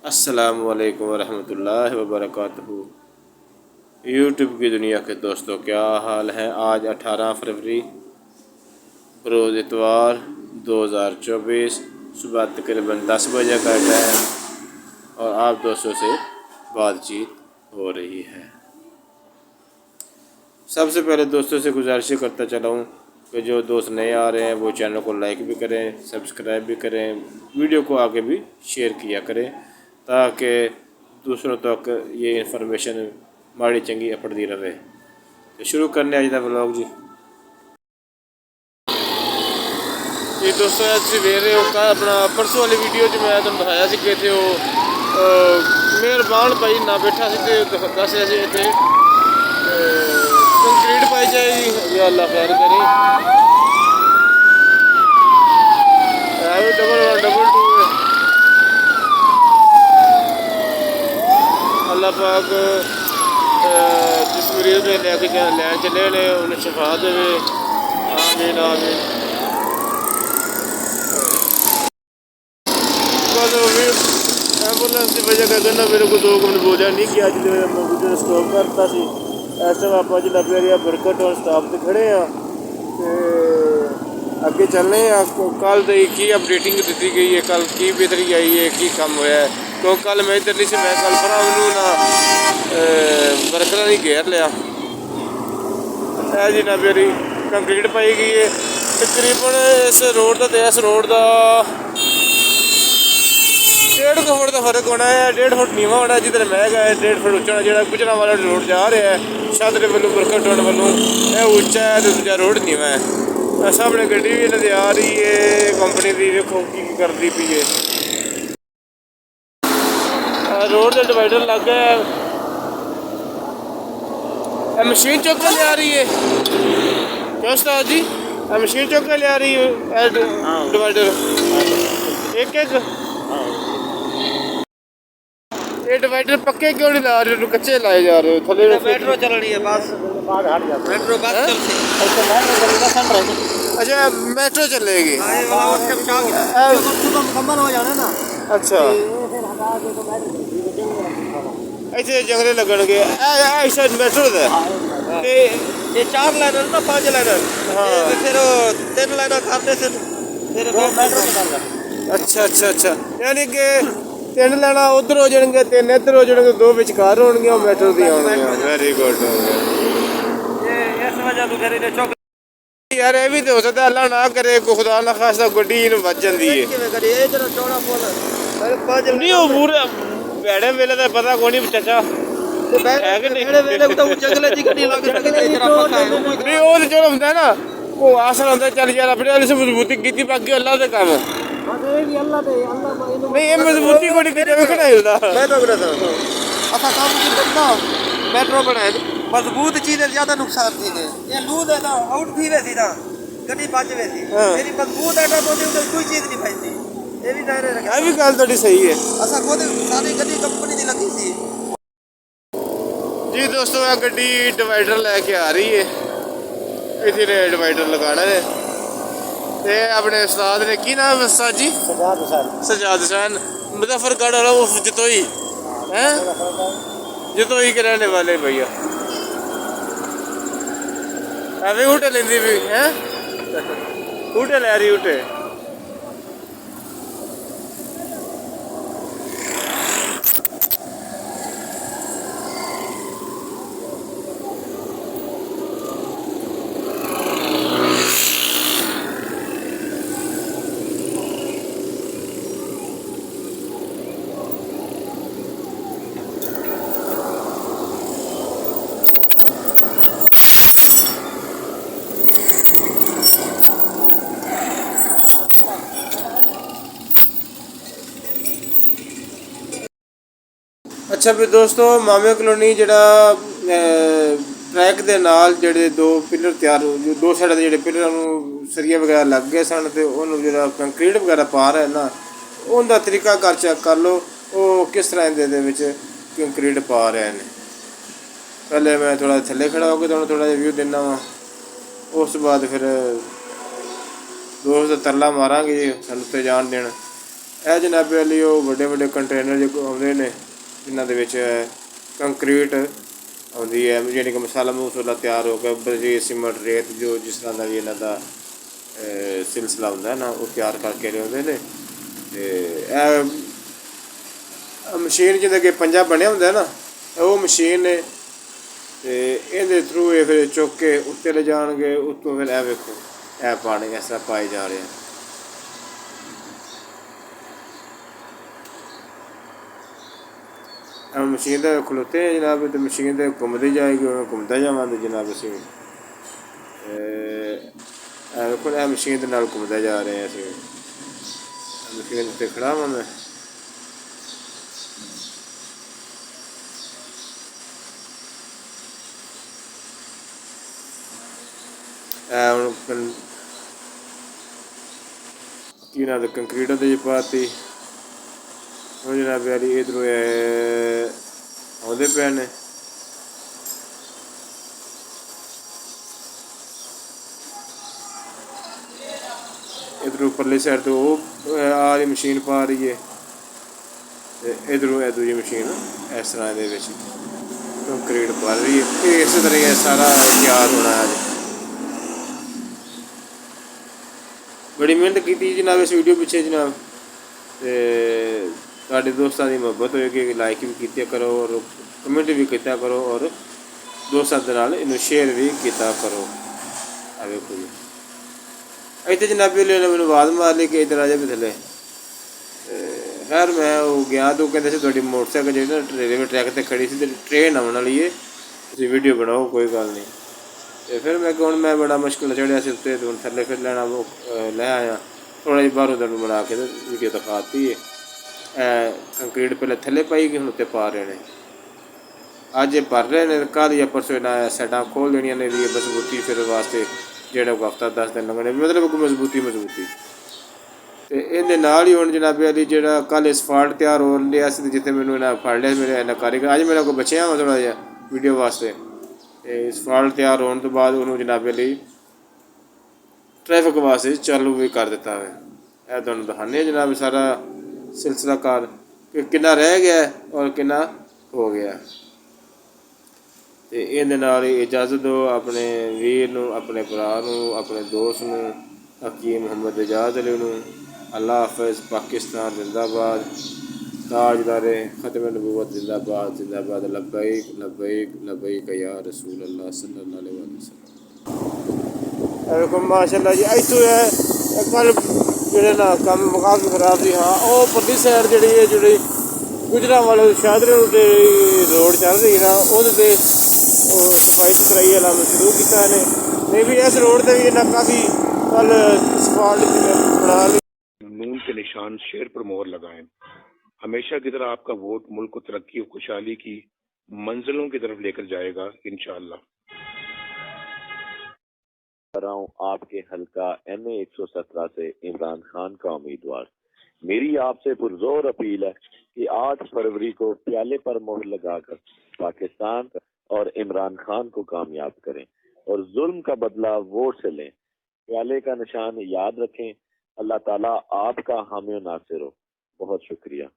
अस्सलामु अलैकुम वरहमतुल्लाहि वबरकातुहू। यूट्यूब की दुनिया के दोस्तों, क्या हाल है। आज 18 फरवरी रोज़ इतवार 2024 सुबह तकरीबन 10 बजे का टाइम और आप दोस्तों से बातचीत हो रही है। सबसे पहले दोस्तों से गुजारिश करता चला हूँ कि जो दोस्त नए आ रहे हैं वो चैनल को लाइक भी करें, सब्सक्राइब भी करें, वीडियो को आगे भी शेयर किया करें ताकि दूसरों तक ये इन्फॉर्मेशन माड़ी चंगी अपड़ती रहे। तो शुरू करने अज का व्लॉग जी दोस्तों तुम देख रहे हो अपना परसों वाली वीडियो मैं तुम दिखाया कि इतने मेहरबान भाई ना बैठा से दस रहे इतने कंक्रीट पाई जाएगी या अल्लाह खैर करे। डबल टू अल्लाह पाक जिस मरीज में लैके लैन चले ने उन्हें शफा दे। आमीन आमीन। एंबूलेंस की वजह करना मेरे को 2 मिनट बोझा नहीं किया जो स्टॉप करता सी। इस टाइम आप जिला पेरिया बरकत और स्टाफ से खड़े हैं अगे चलने कल की अपडेटिंग दी गई है, कल की बेहतरी आई है, की कम होया है। तो कल मैं इधर नहीं से मैं कल भरा ना वर्कर नहीं घेर लिया है जी ना मेरी कंक्रीट पाई गई है तकरीबन इस रोड का इस रोड का 1.5 फुट का फर्क होना है। 1.5 फुट नीवा होना जिधर महग है 1.5 फुट उच्चा जो गुजरा वाला रोड जा रहा है शादरे वालों बरकत रोड वालों यह उच्चा है तो दूजा रोड नीवा है। सामने गड्डी भी नजर आ रही है कंपनी की, देखो की करती पी है। रोड का डिवाइडर लग गया है। मशीन चुक के ले आ रही है क्या उस्ताद जी? मशीन चुक के ले आ रही है डिवाइडर एक एक। ये डिवाइडर पक्के क्यों नहीं ला रहे हो, कच्चे लाए जा रहे हो? थले मेट्रो चल रही है बस मेट्रो बस अच्छा मेट्रो चलेगी मुकम्मल हो जाना ना। अच्छा ऐसे जंगले लगणगे ऐसा मेट्रो दा ये 4 लाइन ना 5 लाइन फिर 3 लाइन करते से फिर मेट्रो। अच्छा अच्छा अच्छा यानी कि 3 लाइन उधर हो जाएंगे 3 इधर हो जाएंगे 2 विचकार होंगे मेट्रो दी होंगी। वेरी गुड यार ये भी तो हो सकता है अल्लाह ना करे को खुदा ना खासा गड्डी बच जाती है नहीं वो पूरे भैड़े वेले का पता को नहीं चाचा है कि नहीं वो जो होंगे ना वो आसन होता चल यार अपने वाले से मजबूती की बाकी अल्लाह के काम नहीं ये मजबूती को नहीं हिलता। मेट्रो बनाए मजबूत चीजें ज्यादा नुकसान थी ये लूज है ना आउट भी वैसी ना गड्डी बच वैसी मेरी मजबूत है ना तो कोई चीज नहीं फैलती ये भी दायरे रखा ये भी गल थोड़ी सही है। असा खुद सारी गड्डी कंपनी दी लगी सी जी दोस्तों ये गड्डी डिवाइडर लेके आ रही है इधर डिवाइडर लगाना है ते अपने उस्ताद ने की नाम उस्ताद जी? सजाद हुसैन मुजफ्फरगढ़ वाला वो जतोई हैं जतोई के रहने वाले भैया अभी उठे लेंदी भी हैं उठे ले रही उठे। अच्छा भी दोस्तों मामे कलोनी जड़ा ट्रैक के नाल जड़े 2 पिलर तैयार हो 2 साइड के जोड़े पिलर सरिया वगैरह लग गए सन तो उन्होंने जो कंक्रीट वगैरह पा रहा है ना उनका तरीका कर चेक कर लो वो किस तरह के कंक्रीट पा रहे हैं। पहले मैं थोड़ा थले खड़ा होकर तो थोड़ा व्यू देना वा उस बाद फिर दोस्त तरला मारांगे जी थल उत्ते जान देना ਇਹ ਜਨਾਬ ਵਾਲੀ ਉਹ ਵੱਡੇ ਵੱਡੇ ਕੰਟੇਨਰ ਜੋ ਆਉਂਦੇ ਨੇ ਜਿਨ੍ਹਾਂ ਦੇ ਵਿੱਚ ਕੰਕਰੀਟ ਆਉਂਦੀ ਹੈ, ਯਾਨੀ ਕਿ ਮਸਾਲਾ ਮਸੂਲਾ ਤਿਆਰ ਹੋ ਕੇ ਬਰਜੀ ਸੀਮੈਂਟ ਰੇਤ ਜੋ ਜਿਸ ਤਰ੍ਹਾਂ ਦਾ ਵੀ ਇਹਨਾਂ ਦਾ ਸਿਲਸਿਲਾ ਹੁੰਦਾ ਨਾ ਉਹ ਤਿਆਰ ਕਰਕੇ ਲਿਆਉਂਦੇ ਨੇ। ਅਤੇ ਇਹ ਮਸ਼ੀਨ ਜਿਹਦੇ ਕਿ ਪੰਜਾ ਬਣਿਆ ਹੁੰਦਾ ਨਾ ਉਹ ਮਸ਼ੀਨ ਨੇ, ਅਤੇ ਇਹਦੇ ਥਰੂ ਇਹ ਫਿਰ ਚੁੱਕ ਕੇ ਉੱਤੇ ਲੈ ਜਾਣਗੇ। ਉੱਤੋਂ ਫਿਰ ਇਹ ਵੇਖੋ ਇਹ ਪਾਣੀ ਇਸ ਤਰ੍ਹਾਂ ਪਾਏ ਜਾ ਰਹੇ ਆ। ਮਸ਼ੀਨ ਦੇ ਖਲੋਤੇ हैं जनाब, तो मशीन तो घूमती जाएगी, घूमता जावांगे जनाब। असी देखो ये मशीन के नाल घूमते जा रहे हैं। असी मशीन उत्ते खड़ा वा मैं। की ना कंक्रीट दे पाती जनाब यारी इधरों आते पे ने। इधरों परली साइड तो वो आ रही मशीन पा रही है, इधरों है दूजी मशीन इस तरह के कंक्रीट पा रही है। इस तरह सारा तैयार होना है। बड़ी मेहनत की जनाब इस वीडियो पिछे जनाब। ਤੁਹਾਡੇ ਦੋਸਤਾਂ ਦੀ ਮੁਹੱਬਤ ਹੋਏਗੀ, ਲਾਈਕ ਵੀ ਕੀਤਾ ਕਰੋ ਔਰ ਕਮੈਂਟ ਵੀ ਕੀਤਾ ਕਰੋ ਔਰ ਦੋਸਤਾਂ ਦੇ ਨਾਲ ਇਹਨੂੰ ਸ਼ੇਅਰ ਵੀ ਕੀਤਾ ਕਰੋ। ਆ ਵੇਖੋ ਜੀ ਇੱਥੇ ਜਨਾਬੀ ਨੇ ਮੈਨੂੰ ਆਵਾਜ਼ ਮਾਰ ਲਈ ਕਿ ਇੱਧਰ ਆ ਜਾ ਵੀ ਥੱਲੇ। ਖੈਰ ਮੈਂ ਉਹ ਗਿਆ ਤਾਂ ਉਹ ਕਹਿੰਦੇ ਸੀ ਤੁਹਾਡੀ ਮੋਟਰਸਾਈਕਲ ਜਿਹੜੀ ਨਾ ਰੇਲਵੇ ਟਰੈਕ 'ਤੇ ਖੜੀ ਸੀ ਅਤੇ ਟ੍ਰੇਨ ਆਉਣ ਵਾਲੀ ਹੈ, ਤੁਸੀਂ ਵੀਡੀਓ ਬਣਾਓ ਕੋਈ ਗੱਲ ਨਹੀਂ। ਅਤੇ ਫਿਰ ਮੈਂ ਹੁਣ ਮੈਂ ਬੜਾ ਮੁਸ਼ਕਿਲ ਚੜ੍ਹਿਆ ਸੀ ਉੱਤੇ, ਹੁਣ ਥੱਲੇ ਫਿਰ ਲੈਣਾ ਲੈ ਆਇਆ ਥੋੜ੍ਹਾ ਜਿਹਾ ਬਾਹਰੋਂ ਤੁਹਾਨੂੰ ਬਣਾ ਕੇ ਵੀਡੀਓ ਦਿਖਾਤੀ ਹੈ। ਕੰਕਰੀਟ ਪਹਿਲੇ ਥੱਲੇ ਪਾਈ ਗਈ, ਹੁਣ ਉੱਤੇ ਪਾ ਰਹੇ ਨੇ। ਅੱਜ ਇਹ ਭਰ ਰਹੇ ਨੇ, ਕੱਲ੍ਹ ਜਾਂ ਪਰਸੋਂ ਇਹਨਾਂ ਸਾਈਡਾਂ ਖੋਲ੍ਹ ਦੇਣੀਆਂ ਨੇ ਦੀ ਮਜ਼ਬੂਤੀ ਫਿਰ ਵਾਸਤੇ ਜਿਹੜਾ ਕੋਈ ਹਫ਼ਤਾ 10 ਦਿਨ ਲੱਗਣੇ, ਮਤਲਬ ਕੋਈ ਮਜ਼ਬੂਤੀ। ਅਤੇ ਇਹਦੇ ਨਾਲ ਹੀ ਹੁਣ ਜਨਾਬ ਅਲੀ ਜਿਹੜਾ ਕੱਲ੍ਹ ਅਸਫਾਲਟ ਤਿਆਰ ਹੋ ਰਿਹਾ ਸੀ, ਜਿੱਥੇ ਮੈਨੂੰ ਇਹਨਾਂ ਫੜ ਲਿਆ ਮੇਰੇ ਇਹਨਾਂ ਕਾਰੀਗਰ, ਅੱਜ ਮੇਰਾ ਕੋਈ ਬਚਿਆ ਵਾ ਥੋੜ੍ਹਾ ਜਿਹਾ ਵੀਡੀਓ ਵਾਸਤੇ। ਅਤੇ ਅਸਫਾਲਟ ਤਿਆਰ ਹੋਣ ਤੋਂ ਬਾਅਦ ਉਹਨੂੰ ਜਨਾਬ ਅਲੀ ਟ੍ਰੈਫਿਕ ਵਾਸਤੇ ਚਾਲੂ ਵੀ ਕਰ ਦਿੱਤਾ ਹੈ। ਇਹ ਤੁਹਾਨੂੰ ਦਿਖਾਉਂਦੇ ਜਨਾਬ ਸਾਰਾ ਸਿਲਸਿਲਾ ਕਾਰ ਕਿ ਕਿੰਨਾ ਰਹਿ ਗਿਆ ਔਰ ਕਿੰਨਾ ਹੋ ਗਿਆ। ਅਤੇ ਇਹਦੇ ਨਾਲ ਹੀ ਇਜਾਜ਼ਤ ਦਿਓ ਆਪਣੇ ਵੀਰ ਨੂੰ, ਆਪਣੇ ਭਰਾ ਨੂੰ, ਆਪਣੇ ਦੋਸਤ ਨੂੰ, ਹਕੀਮ ਮੁਹੰਮਦ ਇਜਾਜ਼ ਅਲੀ ਨੂੰ। ਅੱਲਾ ਹਾਫਿਜ਼। ਪਾਕਿਸਤਾਨ ਜ਼ਿੰਦਾਬਾਦ। ਤਾਜਦਾਰੇ ਖਤਮ ਨਬੂਵਤ ਜ਼ਿੰਦਾਬਾਦ ਜ਼ਿੰਦਾਬਾਦ। ਲਬੈਕ ਲਬੈਕ ਲਬੈਕ ਯਾ ਰਸੂਲ ਅੱਲਾਹ ਸੱਲੱਲਾਹੁ अलैहि वसल्लम। ਮਾਸ਼ਾਅੱਲਾ ਜੀ ਇੱਥੋਂ ਕੱਲ੍ਹ ਜਿਹੜੇ ਨਾ ਕੰਮ ਕਾਫੀ ਖਰਾਬ ਸੀ। ਹਾਂ ਉਹ ਪਰਲੀ ਸਾਈਡ ਜਿਹੜੀ ਹੈ ਜਿਹੜੀ ਗੁਜਰਾਂਵਾਲੇ ਸ਼ਾਹਦਰੇ ਦੇ ਰੋਡ ਚੱਲ ਰਹੀ ਨਾ ਉਹਦੇ 'ਤੇ ਉਹ ਸਫਾਈ ਸੁਥਰਾਈ ਵਾਲਾ ਸ਼ੁਰੂ ਕੀਤਾ ਇਹਨੇ। ਨਹੀਂ ਵੀ ਇਸ ਰੋਡ 'ਤੇ ਵੀ ਇਹਨਾਂ ਕਾਫੀ ਕੱਲ੍ਹ ਸਫਾल्ट बना ली। नून के निशान शेर पर मोहर लगाएं। हमेशा की तरह आपका वोट मुल्क को तरक्की और खुशहाली की मंजिलों की तरफ लेकर जाएगा इंशाअल्लाह। रहा हूँ आपके हल्का MA 117 से इमरान खान का उम्मीदवार। मेरी आपसे पुरजोर अपील है कि 8 फरवरी को प्याले पर मोहर लगाकर पाकिस्तान और इमरान खान को कामयाब करें और जुल्म का बदला वोट से लें। प्याले का निशान याद रखें। अल्लाह ताला आपका हामी नासिर हो। बहुत शुक्रिया।